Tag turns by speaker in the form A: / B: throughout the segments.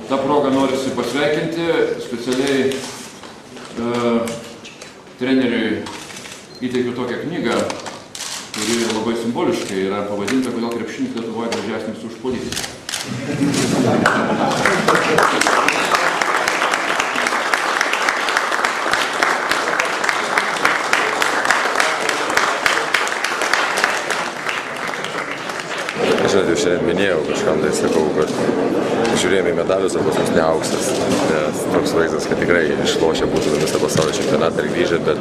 A: tą progą norisi pasveikinti specialiai treneriui įteikiu tokią knygą, kuri labai simboliškai yra pavadinta "Kodėl krepšinis Lietuvoje gražesnis už politiką".
B: Žinot, jau šiandien minėjau kažkam, tai sakau, kad žiūrėjome į medalius, o pas mus ne auksas. Nes toks vaizdas, kad tikrai išlošę būtume visą pasaulio čempionatą ir grįžę, bet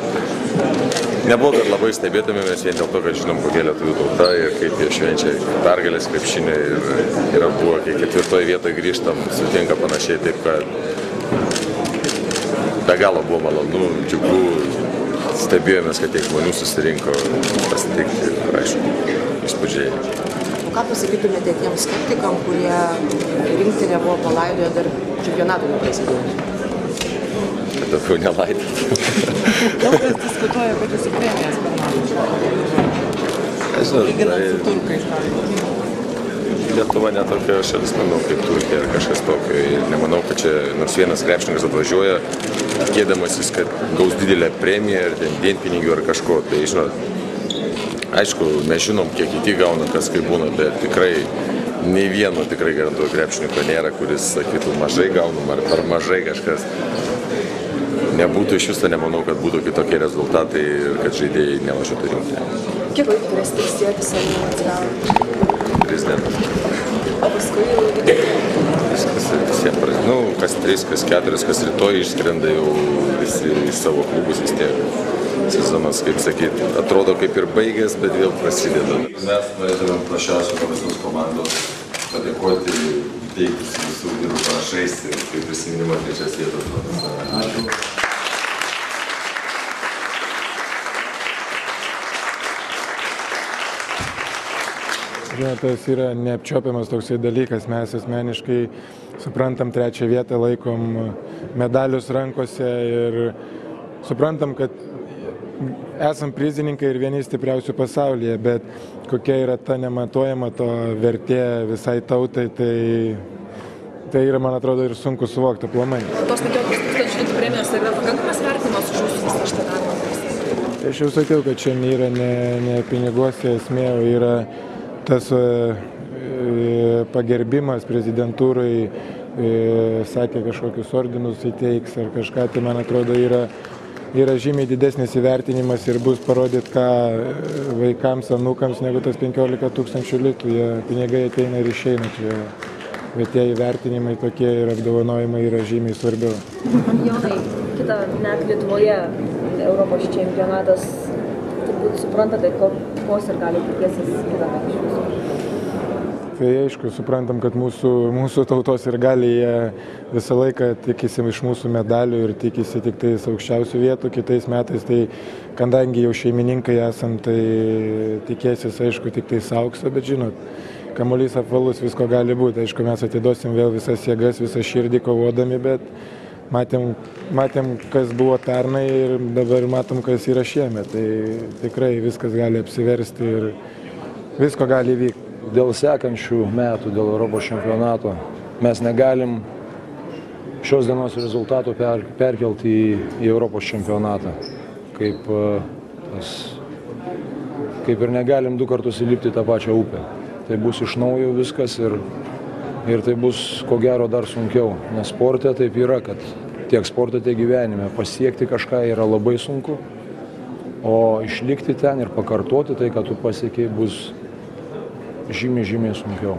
B: nebuvo, kad labai stebėtumėmės vien dėl to, kad žinom, kokia lietuvių tauta ir kaip jie švenčia pergalės krepšinį. Ir yra buvo, kai ketvirtoje vietoje grįžtam, sutinka panašiai, taip kad be galo buvo malonu, džiugu, stebėjomės, kad tiek žmonių susirinko pasitikti ir aišku, įspūdžiai.
C: Ką pasakytumėte tiems skeptikam, kurie rinktinė buvo palaidoję dar čempionato neprasidėjus?
B: Kad daugiau nelaidot.
C: Daug kas diskutuoja, kad jūsų premijas panašiai. Lyginant su turkais.
B: Lietuva netokia šalis, manau, kaip Turkija ar kažkas tokio. Ir nemanau, kad čia nors vienas krepšininkas atvažiuoja, tikėdamasis, kad gaus didelę premiją ar dienpinigių ar kažko. Tai, žinot, aišku, mes žinom, kiek kiti gauna, kas kaip būna, bet tikrai nei vieno tikrai garantuoju krepšininko nėra, kuris sakytų mažai gaunam ar per mažai kažkas. Nebūtų iš viso, nemanau, kad būtų kitokie rezultatai ir kad žaidėjai nevažiuotų rinktinę.
C: Kiek laiko turės ilsėtis ar jau atsigavo?
B: 3 dienas.
C: O paskui jau
B: viskas visiems, kas 3, kas 4, kas rytoj išskrenda jau visi į savo klubus vis tiek. Sezonas, kaip sakyti, atrodo kaip ir baigęs, bet vėl prasideda. Mes norėtumėm prašiausiai nuo visos komandos padėkoti, įteikti visų vyrų panašais ir kaip prisiminimo 3 vietos. Ačiū.
D: Žinot, tas yra neapčiopiamas toksai dalykas. Mes asmeniškai suprantam 3 vietą, laikom medalius rankose ir suprantam, kad esam prizininkai ir vieni stipriausių pasaulyje, bet kokia yra ta nematuojama to vertė visai tautai, tai yra, man atrodo, ir sunku suvokti aplamai.
C: Tos 15 000 premijos yra pakankamas vertinimas už jūsų visą šitą darbą?
D: Aš jau sakiau, kad čia yra ne piniguose esmė, o yra tas pagerbimas prezidentūrai, sakė kažkokius ordinus įteiks ar kažką, tai man atrodo yra žymiai didesnis įvertinimas ir bus parodyt ką vaikams, anūkams, negu tas 15 000 litų. Pinigai ateina ir išeina čia, bet tie įvertinimai tokie ir apdovanojimai yra žymiai svarbiau.
E: Jonai, kita net Lietuvoje Europos čempionatas, turbūt suprantate, kokios ir gali tikėtis kitąmet iš jūsų.
D: Tai aišku, suprantam, kad mūsų tautos ir gali jie visą laiką tikisi iš mūsų medalių ir tikisi tik tais aukščiausių vietų. Kitais metais, tai kadangi jau šeimininkai esam, tai tikėsis, aišku, tik tais aukso, bet žinot, kamuolys apvalus, visko gali būti. Aišku, mes atiduosim vėl visas jėgas, visą širdį kovodami, bet matėm, kas buvo pernai ir dabar matom, kas yra šiemet. Tai tikrai viskas gali apsiversti ir visko gali įvykti.
F: Dėl sekančių metų, dėl Europos čempionato, mes negalim šios dienos rezultatų perkelti į Europos čempionatą. Kaip ir negalim 2 kartus įlipti tą pačią upę. Tai bus iš naujo viskas ir tai bus ko gero dar sunkiau. Nes sporte taip yra, kad tiek sporte, tiek gyvenime pasiekti kažką yra labai sunku, o išlikti ten ir pakartoti tai, ką tu pasiekei, bus žymiai sunkiau.